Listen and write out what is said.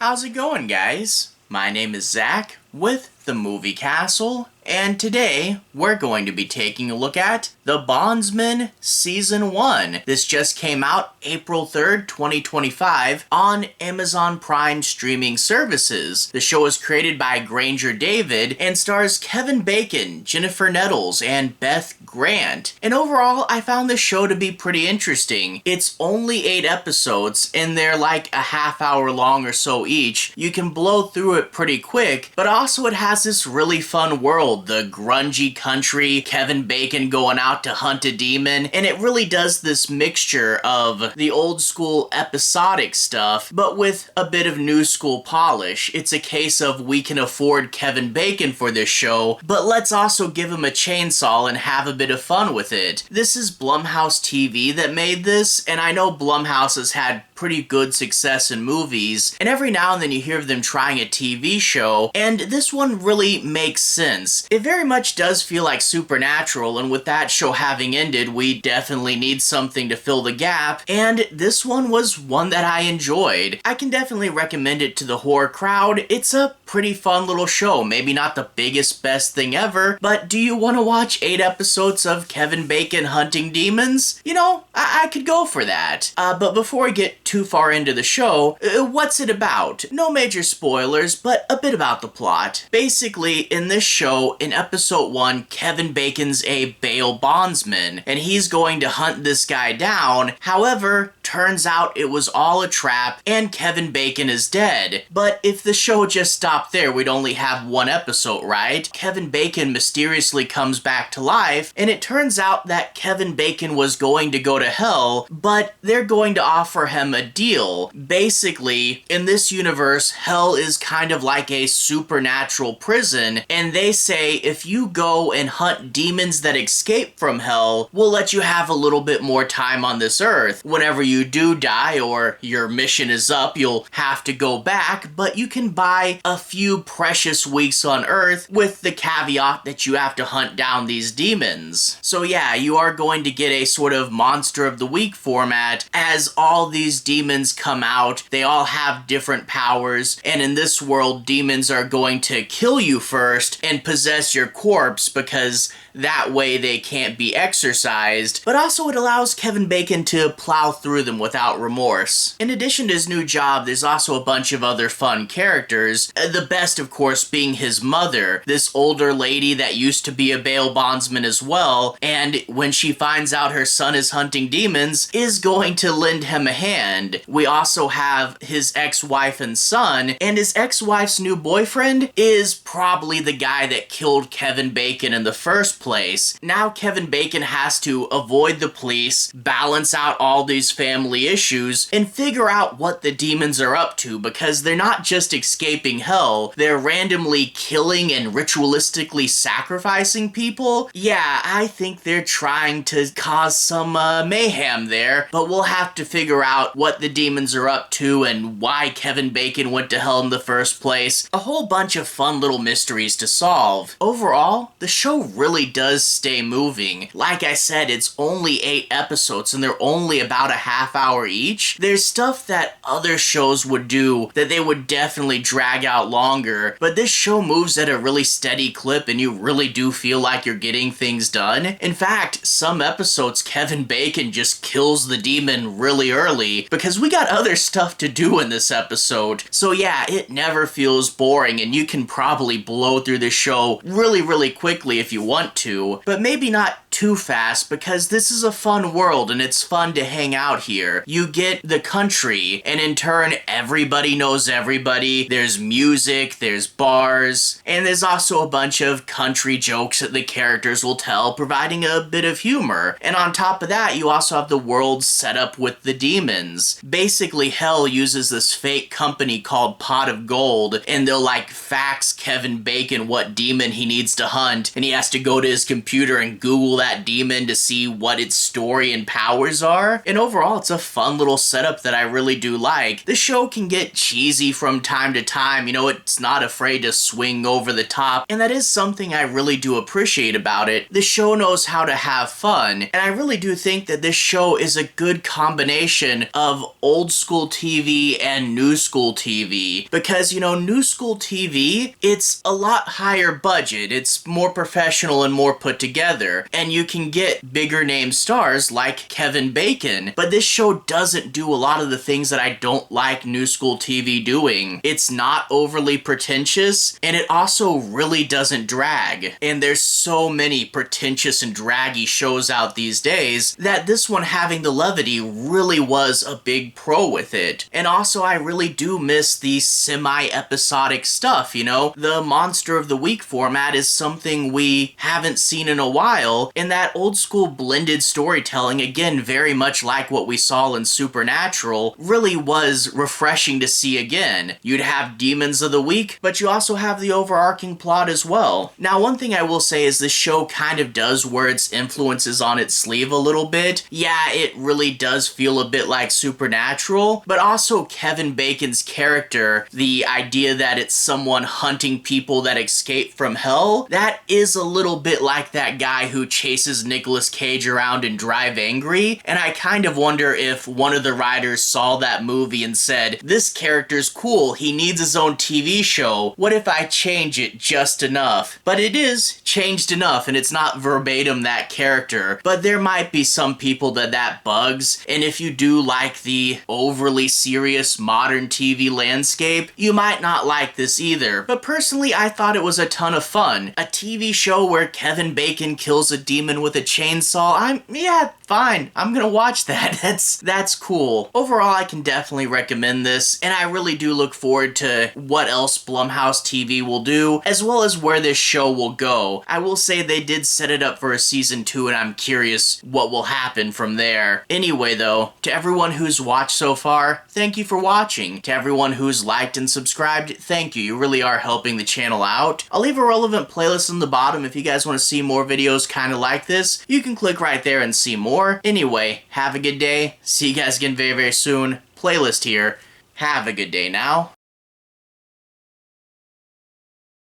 How's it going, guys? My name is Zach with the Movie Castle, and today we're going to be taking a look at The Bondsman Season 1. This just came out April 3rd, 2025 on Amazon Prime streaming services. The show is created by Grainger David and stars Kevin Bacon, Jennifer Nettles, and Beth Grant. And overall, I found this show to be pretty interesting. It's only 8 episodes, and they're like a half hour long or so each. You can blow through it pretty quick, but also it has this really fun world. The grungy country, Kevin Bacon going out to hunt a demon, and it really does this mixture of the old school episodic stuff, but with a bit of new school polish. It's a case of we can afford Kevin Bacon for this show, but let's also give him a chainsaw and have a bit of fun with it. This is Blumhouse TV that made this, and I know Blumhouse has had pretty good success in movies, and every now and then you hear of them trying a TV show, and this one really makes sense. It very much does feel like Supernatural, and with that show having ended, we definitely need something to fill the gap, and this one was one that I enjoyed. I can definitely recommend it to the horror crowd. It's a pretty fun little show. Maybe not the biggest, best thing ever, but do you want to watch 8 episodes of Kevin Bacon hunting demons? You know, I could go for that. But before we get too far into the show, what's it about? No major spoilers, but a bit about the plot. Basically, in this show, in episode 1, Kevin Bacon's a bail bondsman, and he's going to hunt this guy down. However, turns out it was all a trap, and Kevin Bacon is dead. But if the show just stopped there, we'd only have 1 episode, right? Kevin Bacon mysteriously comes back to life, and it turns out that Kevin Bacon was going to go to hell, but they're going to offer him a deal. Basically, in this universe, hell is kind of like a supernatural prison, and they say if you go and hunt demons that escape from hell, we'll let you have a little bit more time on this earth. Whenever you do die or your mission is up, you'll have to go back, but you can buy a few precious weeks on earth with the caveat that you have to hunt down these demons. So yeah, you are going to get a sort of monster of the week format as all these demons come out. They all have different powers, and in this world, demons are going to kill you first and possess your corpse because that way they can't be exorcised, but also it allows Kevin Bacon to plow through them without remorse. In addition to his new job, there's also a bunch of other fun characters, the best of course being his mother, this older lady that used to be a bail bondsman as well, and when she finds out her son is hunting demons, is going to lend him a hand. We also have his ex-wife and son, and his ex-wife's new boyfriend is probably the guy that killed Kevin Bacon in the first place. Now Kevin Bacon has to avoid the police, balance out all these family issues, and figure out what the demons are up to, because they're not just escaping hell, they're randomly killing and ritualistically sacrificing people. Yeah, I think they're trying to cause some mayhem there, but we'll have to figure out what the demons are up to and why Kevin Bacon went to hell in the first place. A whole bunch of fun little mysteries to solve. Overall, the show really does stay moving. Like I said, it's only 8 episodes and they're only about a half hour each. There's stuff that other shows would do that they would definitely drag out longer, but this show moves at a really steady clip and you really do feel like you're getting things done. In fact, some episodes Kevin Bacon just kills the demon really early because we got other stuff to do in this episode. So yeah, it never feels boring and you can probably blow through the show really quickly if you want to, but maybe not too fast because this is a fun world and it's fun to hang out here. You get the country, and in turn everybody knows everybody. There's music, there's bars, and there's also a bunch of country jokes that the characters will tell, providing a bit of humor. And on top of that, you also have the world set up with the demons. Basically, hell uses this fake company called Pot of Gold, and they'll like fax Kevin Bacon what demon he needs to hunt, and he has to go to his computer and Google that demon to see what its story and powers are. And overall, it's a fun little setup that I really do like. The show can get cheesy from time to time, you know, it's not afraid to swing over the top, and that is something I really do appreciate about it. The show knows how to have fun, and I really do think that this show is a good combination of old school TV and new school TV, because, you know, new school TV, it's a lot higher budget, it's more professional and more put together, and you can get bigger name stars like Kevin Bacon, but this show doesn't do a lot of the things that I don't like new school TV doing. It's not overly pretentious, and it also really doesn't drag. And there's so many pretentious and draggy shows out these days that this one having the levity really was a big pro with it. And also, I really do miss the semi-episodic stuff, you know? The Monster of the Week format is something we haven't seen in a while, and that old school blended storytelling, again, very much like what we saw in Supernatural, really was refreshing to see again. You'd have Demons of the Week, but you also have the overarching plot as well. Now, one thing I will say is this show kind of does wear its influences on its sleeve a little bit. Yeah, it really does feel a bit like Supernatural, but also Kevin Bacon's character, the idea that it's someone hunting people that escape from hell, that is a little bit like that guy who chases Nicolas Cage around in Drive Angry, and I kind of wonder if one of the writers saw that movie and said, this character's cool, he needs his own TV show, what if I change it just enough? But it is changed enough, and it's not verbatim that character, but there might be some people that bugs, and if you do like the overly serious modern TV landscape, you might not like this either. But personally, I thought it was a ton of fun. A TV show where Kevin Bacon kills a demon with a chainsaw, yeah, fine, I'm gonna watch that. That's cool. Overall, I can definitely recommend this, and I really do look forward to what else Blumhouse TV will do, as well as where this show will go. I will say they did set it up for a season 2, and I'm curious what will happen from there. Anyway though, to everyone who's watched so far, thank you for watching. To everyone who's liked and subscribed, thank you. You really are helping the channel out. I'll leave a relevant playlist on the bottom if you guys want to see more videos kind of like this. You can click right there and see more. Anyway, have a good day. See you guys again very, very soon. Playlist here. Have a good day now.